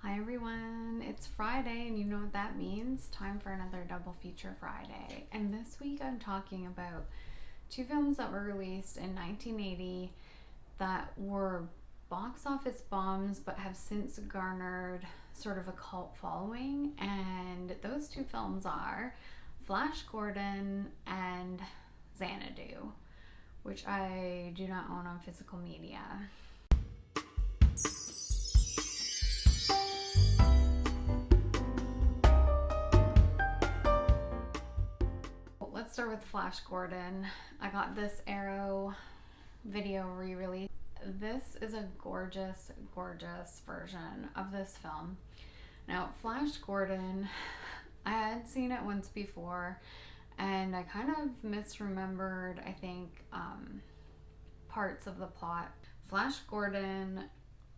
Hi everyone, it's Friday and you know what that means. Time for another double feature Friday. And this week I'm talking about two films that were released in 1980 that were box office bombs but have since garnered sort of a cult following. And those two films are Flash Gordon and Xanadu, which I do not own on physical media. Let's start with Flash Gordon. I got this Arrow video re-release. This is a gorgeous, gorgeous version of this film. Now, Flash Gordon, I had seen it once before and I kind of misremembered, I think, parts of the plot. Flash Gordon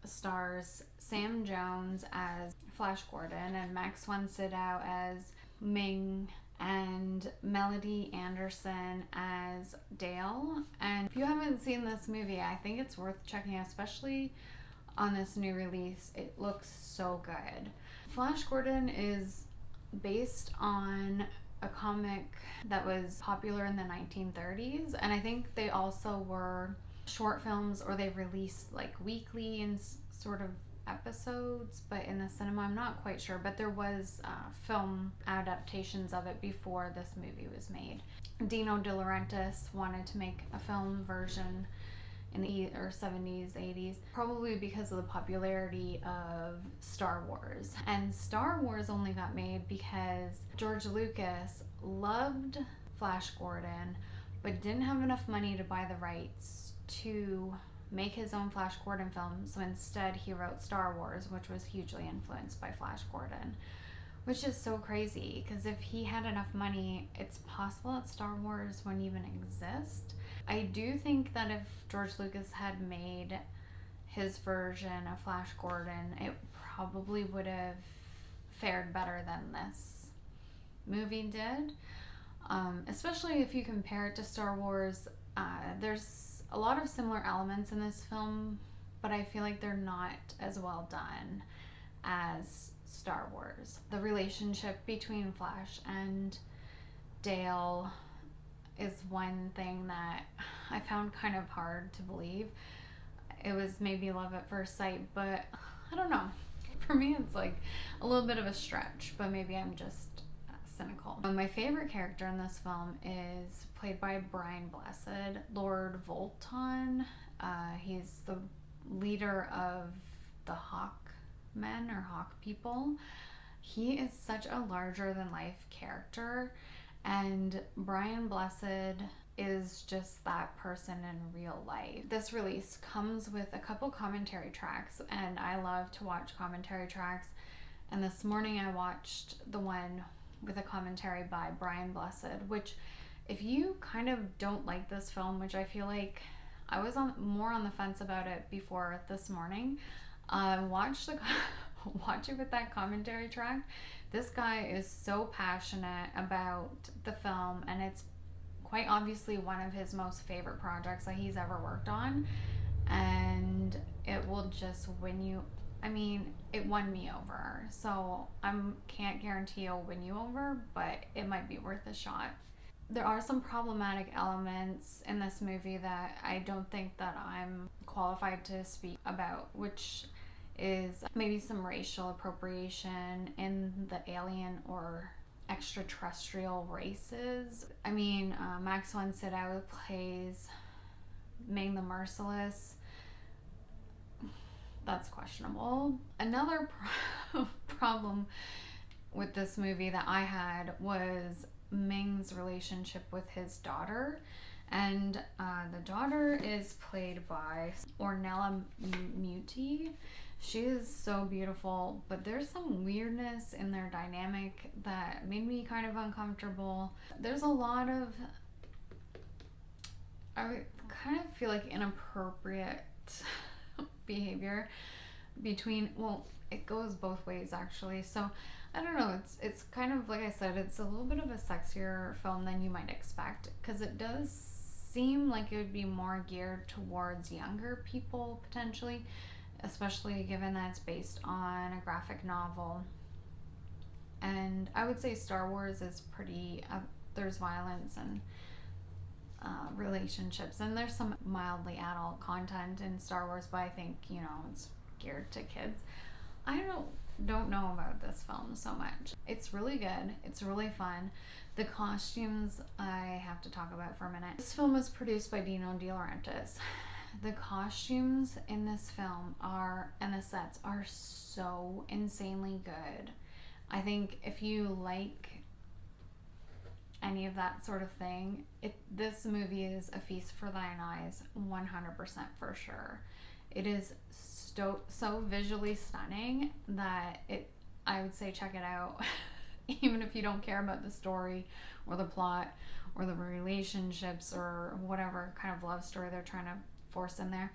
stars Sam Jones as Flash Gordon and Max von Sydow as Ming and Melody Anderson as Dale. And if you haven't seen this movie, I think it's worth checking out, especially on this new release. It looks so good. Flash Gordon is based on a comic that was popular in the 1930s, and I think they also were short films, or they released like weekly in sort of episodes, but in the cinema I'm not quite sure, but there was film adaptations of it before this movie was made. Dino De Laurentiis wanted to make a film version in the 70s, 80s, probably because of the popularity of Star Wars. And Star Wars only got made because George Lucas loved Flash Gordon but didn't have enough money to buy the rights to make his own Flash Gordon film, so instead he wrote Star Wars, which was hugely influenced by Flash Gordon, which is so crazy because if he had enough money, it's possible that Star Wars wouldn't even exist. I do think that if George Lucas had made his version of Flash Gordon, it probably would have fared better than this movie did, especially if you compare it to Star Wars. There's a lot of similar elements in this film, but I feel like they're not as well done as Star Wars. The relationship between Flash and Dale is one thing that I found kind of hard to believe. It was maybe love at first sight, but I don't know. For me, it's like a little bit of a stretch, but maybe I'm just cynical. My favorite character in this film is played by Brian Blessed, Lord Volton. He's the leader of the Hawkmen or Hawk people. He is such a larger than life character, and Brian Blessed is just that person in real life. This release comes with a couple commentary tracks, and I love to watch commentary tracks, and this morning I watched the one with a commentary by Brian Blessed, which if you kind of don't like this film, which I feel like I was more on the fence about it before this morning, watch it with that commentary track. This guy is so passionate about the film, and it's quite obviously one of his most favorite projects that he's ever worked on, and it will just win you. I mean, it won me over, so I can't guarantee it'll win you over, but it might be worth a shot. There are some problematic elements in this movie that I don't think that I'm qualified to speak about, which is maybe some racial appropriation in the alien or extraterrestrial races. I mean, Max von Sydow plays Ming the Merciless. That's questionable. Another problem with this movie that I had was Ming's relationship with his daughter, and the daughter is played by Ornella Muti. She is so beautiful, but there's some weirdness in their dynamic that made me kind of uncomfortable. There's a lot of, I kind of feel like, inappropriate behavior between, well, it goes both ways actually, so I don't know, it's kind of, like I said, it's a little bit of a sexier film than you might expect, because it does seem like it would be more geared towards younger people potentially, especially given that it's based on a graphic novel. And I would say Star Wars is pretty, there's violence and relationships, and there's some mildly adult content in Star Wars, but I think, you know, it's geared to kids. I don't know about this film so much. It's really good. It's really fun. The costumes I have to talk about for a minute. This film was produced by Dino De Laurentiis. The costumes in this film and the sets are so insanely good. I think if you like any of that sort of thing, this movie is a feast for thine eyes, 100% for sure. It is so visually stunning that I would say check it out. Even if you don't care about the story or the plot or the relationships or whatever kind of love story they're trying to force in there,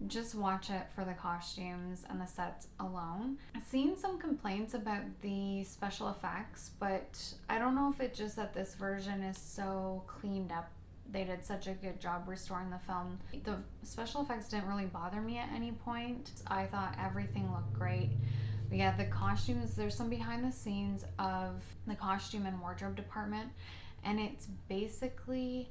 just watch it for the costumes and the sets alone. I've seen some complaints about the special effects, but I don't know if it's just that this version is so cleaned up. They did such a good job restoring the film. The special effects didn't really bother me at any point. I thought everything looked great. But yeah, the costumes, there's some behind the scenes of the costume and wardrobe department, and it's basically,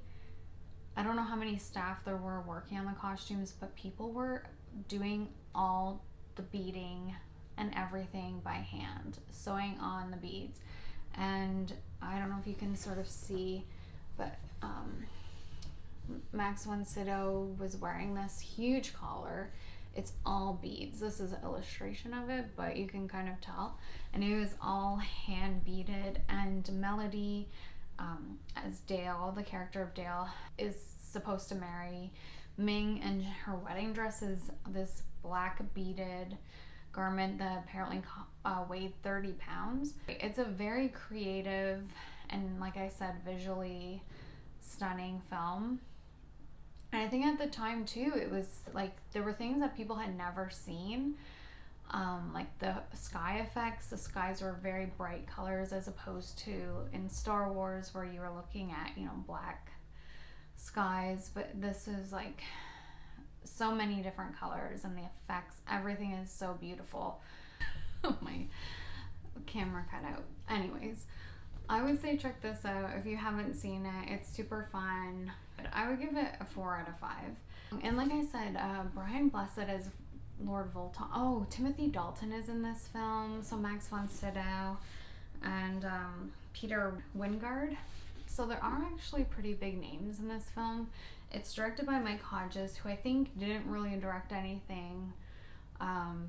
I don't know how many staff there were working on the costumes, but people were doing all the beading and everything by hand, sewing on the beads. And I don't know if you can sort of see, but Max von Sydow was wearing this huge collar. It's all beads. This is an illustration of it, but you can kind of tell. And it was all hand beaded. And Melody, as Dale, the character of Dale, is supposed to marry Ming, and her wedding dress is this black beaded garment that apparently weighed 30 pounds. It's a very creative and, like I said, visually stunning film. And I think at the time too, it was like there were things that people had never seen, like the sky effects. The skies were very bright colors as opposed to in Star Wars where you were looking at, you know, black skies. But this is like so many different colors, and the effects, everything is so beautiful. My camera cut out. Anyways, I would say check this out if you haven't seen it. It's super fun. I would give it a 4 out of 5. And like I said, Brian Blessed is Lord Voltan. Oh, Timothy Dalton is in this film. So Max von Sydow and Peter Wingard. So there are actually pretty big names in this film. It's directed by Mike Hodges, who I think didn't really direct anything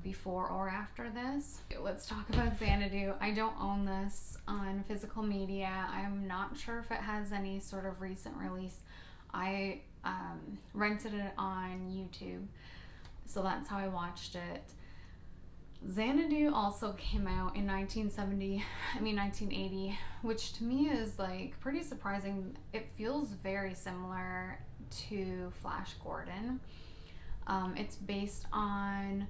before or after this. Let's talk about Xanadu. I don't own this on physical media. I'm not sure if it has any sort of recent release. I rented it on YouTube, so that's how I watched it. Xanadu also came out in 1980, which to me is like pretty surprising. It feels very similar to Flash Gordon. It's based on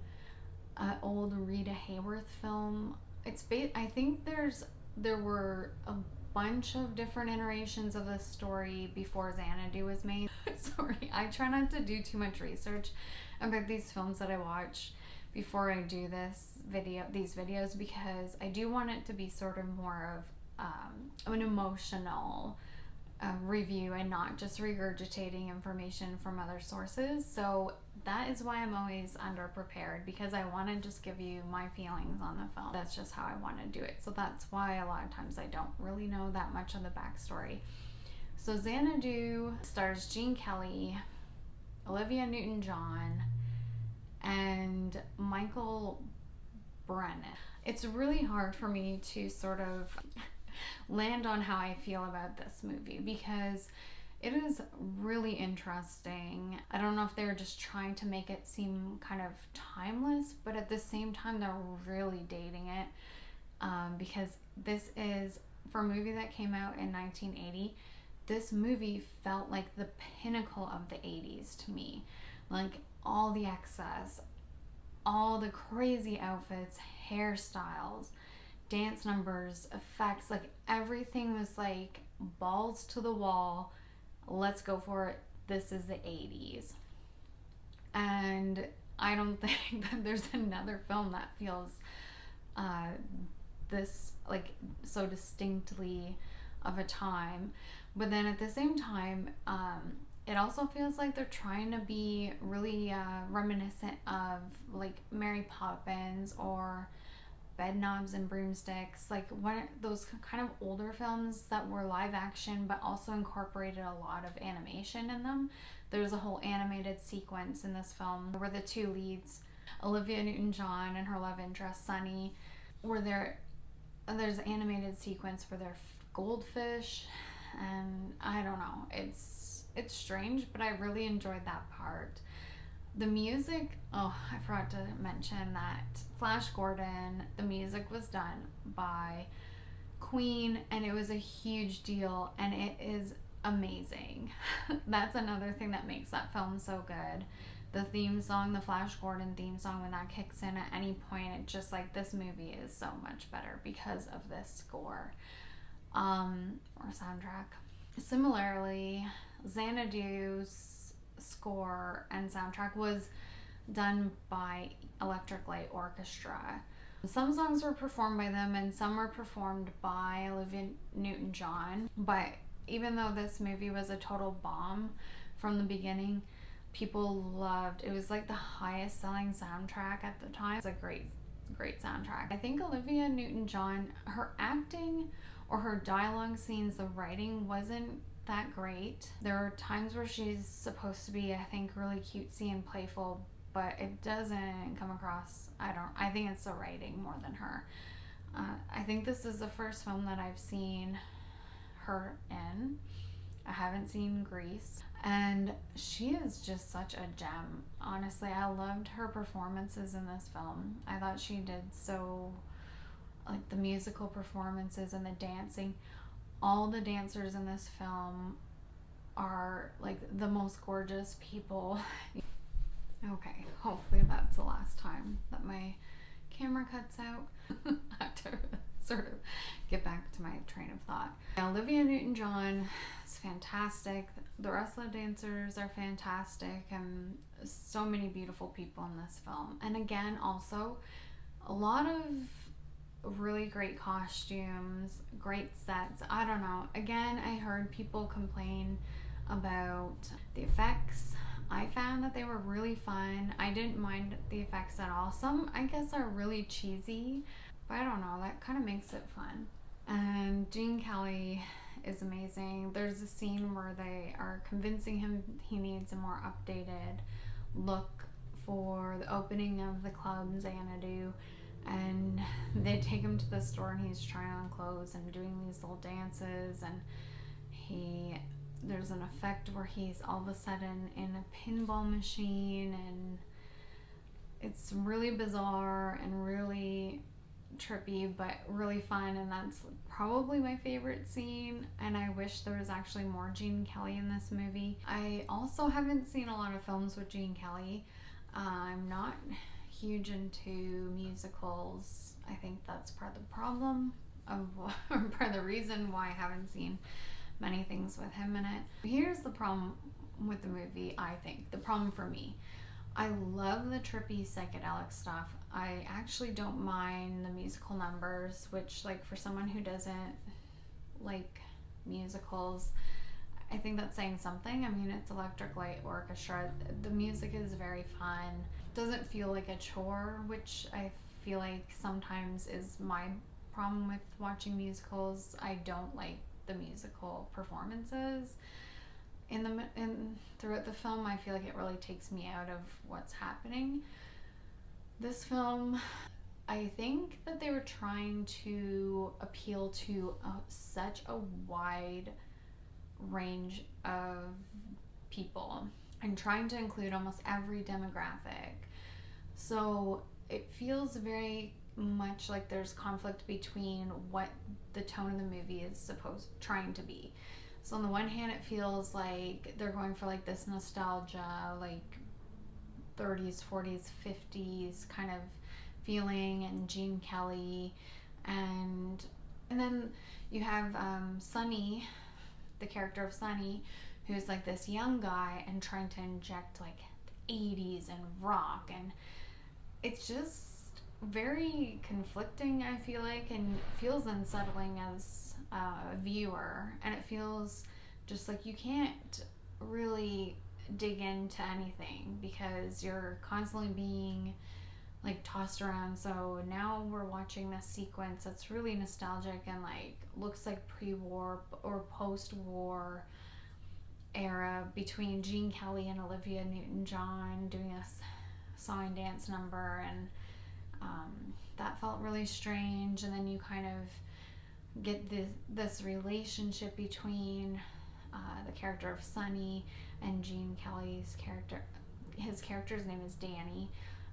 an old Rita Hayworth film. I think there were a bunch of different iterations of this story before Xanadu was made. Sorry, I try not to do too much research about these films that I watch before I do these videos, because I do want it to be sort of more of an emotional review and not just regurgitating information from other sources. So that is why I'm always underprepared, because I want to just give you my feelings on the film. That's just how I want to do it. So that's why a lot of times I don't really know that much of the backstory. So Xanadu stars Gene Kelly, Olivia Newton-John, and Michael Brennan. It's really hard for me to sort of land on how I feel about this movie, because it is really interesting. I don't know if they were just trying to make it seem kind of timeless, but at the same time they're really dating it, because this is, for a movie that came out in 1980, this movie felt like the pinnacle of the 80s to me. Like all the excess, all the crazy outfits, hairstyles, dance numbers, effects, like everything was like balls to the wall. Let's go for it. This is the 80s. And I don't think that there's another film that feels this like so distinctly of a time. But then at the same time, it also feels like they're trying to be really reminiscent of like Mary Poppins or Bedknobs and Broomsticks, like one those kind of older films that were live action but also incorporated a lot of animation in them. There's a whole animated sequence in this film where the two leads, Olivia Newton-John and her love interest Sunny, where there's an animated sequence where they're goldfish, and I don't know, it's strange, but I really enjoyed that part. The music, oh, I forgot to mention that Flash Gordon, the music was done by Queen, and it was a huge deal, and it is amazing. That's another thing that makes that film so good. The theme song, the Flash Gordon theme song, when that kicks in at any point, it just like, this movie is so much better because of this score or soundtrack. Similarly, Xanadu's score and soundtrack was done by Electric Light Orchestra. Some songs were performed by them and some were performed by Olivia Newton-John. But even though this movie was a total bomb from the beginning, people loved it. It was like the highest selling soundtrack at the time. It's a great soundtrack. I think Olivia Newton-John, her acting or her dialogue scenes, the writing wasn't that great. There are times where she's supposed to be, I think, really cutesy and playful, but it doesn't come across. I think it's the writing more than her. I think this is the first film that I've seen her in. I haven't seen Grease, and she is just such a gem. Honestly, I loved her performances in this film. I thought she did so, like the musical performances and the dancing. All the dancers in this film are like the most gorgeous people. Okay, hopefully that's the last time that my camera cuts out. I have to sort of get back to my train of thought. Olivia Newton-John is fantastic. The rest of the dancers are fantastic, and so many beautiful people in this film. And again, also a lot of really great costumes, great sets. I don't know. Again, I heard people complain about the effects. I found that they were really fun. I didn't mind the effects at all. Some, I guess, are really cheesy, but I don't know. That kind of makes it fun. And Gene Kelly is amazing. There's a scene where they are convincing him he needs a more updated look for the opening of the club Xanadu. And they take him to the store and he's trying on clothes and doing these little dances, and there's an effect where he's all of a sudden in a pinball machine, and it's really bizarre and really trippy but really fun, and that's probably my favorite scene. And I wish there was actually more Gene Kelly in this movie. I also haven't seen a lot of films with Gene Kelly. I'm not huge into musicals. I think that's part of the problem or part of the reason why I haven't seen many things with him in it. Here's the problem with the movie. I think the problem for me, I love the trippy psychedelic stuff. I actually don't mind the musical numbers, which, like, for someone who doesn't like musicals, I think that's saying something. I mean, it's Electric Light Orchestra. The music is very fun. Doesn't feel like a chore, which I feel like sometimes is my problem with watching musicals. I don't like the musical performances throughout the film. I feel like it really takes me out of what's happening. This film, I think that they were trying to appeal to such a wide range of people and trying to include almost every demographic. So it feels very much like there's conflict between what the tone of the movie is trying to be. So on the one hand, it feels like they're going for like this nostalgia, like 30s, 40s, 50s kind of feeling, and Gene Kelly, and then you have Sunny, the character of Sunny, who's like this young guy and trying to inject like 80s and rock, and it's just very conflicting, I feel like, and feels unsettling as a viewer, and it feels just like you can't really dig into anything because you're constantly being like tossed around. So now we're watching this sequence that's really nostalgic and like looks like pre-war or post-war era between Gene Kelly and Olivia Newton-John doing a song and dance number, and that felt really strange. And then you kind of get this relationship between the character of Sonny and Gene Kelly's character. His character's name is Danny,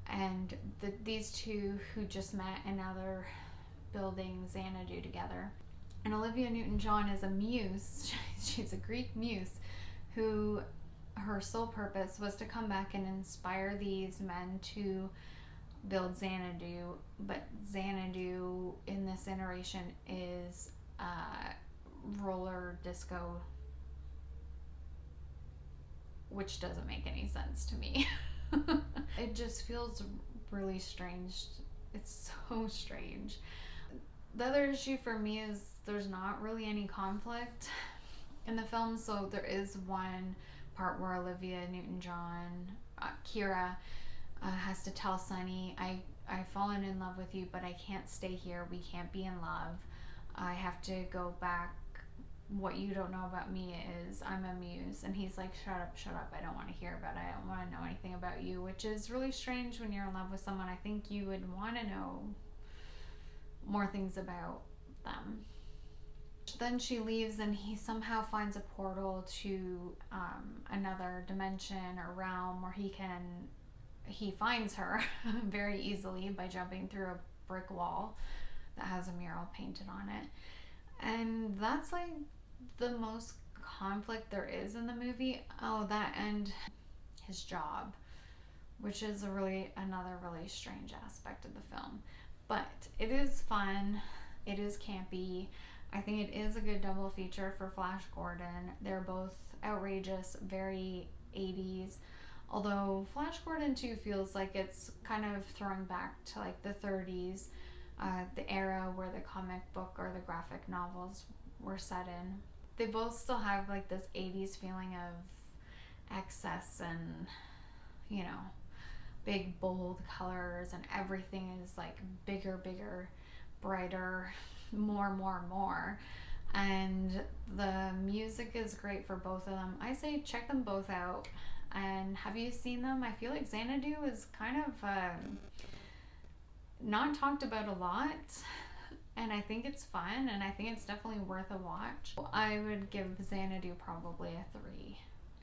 and these two who just met and now they're building Xanadu together. And Olivia Newton-John is a muse. She's a Greek muse who her sole purpose was to come back and inspire these men to build Xanadu. But Xanadu in this iteration is roller disco, which doesn't make any sense to me. It just feels really strange. It's so strange. The other issue for me is there's not really any conflict in the film. So there is one part where Olivia Newton-John, Kira, has to tell Sonny, I've fallen in love with you, but I can't stay here. We can't be in love. I have to go back. What you don't know about me is I'm a muse. And he's like, shut up, I don't want to hear about it. I don't want to know anything about you, which is really strange when you're in love with someone. I think you would want to know more things about them. Then she leaves and he somehow finds a portal to another dimension or realm where he finds her very easily by jumping through a brick wall that has a mural painted on it. And that's like the most conflict there is in the movie. Oh, that and his job, which is another really strange aspect of the film. But it is fun. It is campy. I think it is a good double feature for Flash Gordon. They're both outrageous, very 80s. Although Flash Gordon 2 feels like it's kind of throwing back to like the 30s, the era where the comic book or the graphic novels were set in. They both still have like this 80s feeling of excess and, you know, big bold colors, and everything is like bigger, brighter, more. And the music is great for both of them. I say check them both out. And have you seen them? I feel like Xanadu is kind of not talked about a lot, and I think it's fun, and I think it's definitely worth a watch. I would give Xanadu probably a 3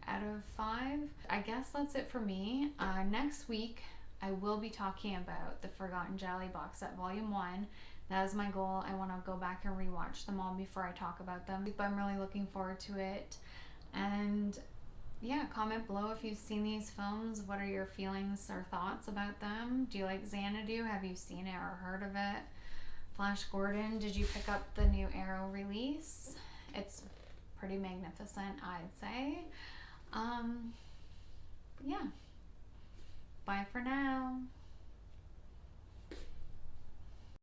out of 5. I guess that's it for me. Next week I will be talking about the Forgotten Jolly box set volume 1. That is my goal. I want to go back and rewatch them all before I talk about them, but I'm really looking forward to it. And yeah, comment below if you've seen these films. What are your feelings or thoughts about them? Do you like Xanadu? Have you seen it or heard of it? Flash Gordon, did you pick up the new Arrow release? It's pretty magnificent, I'd say. Yeah. Bye for now.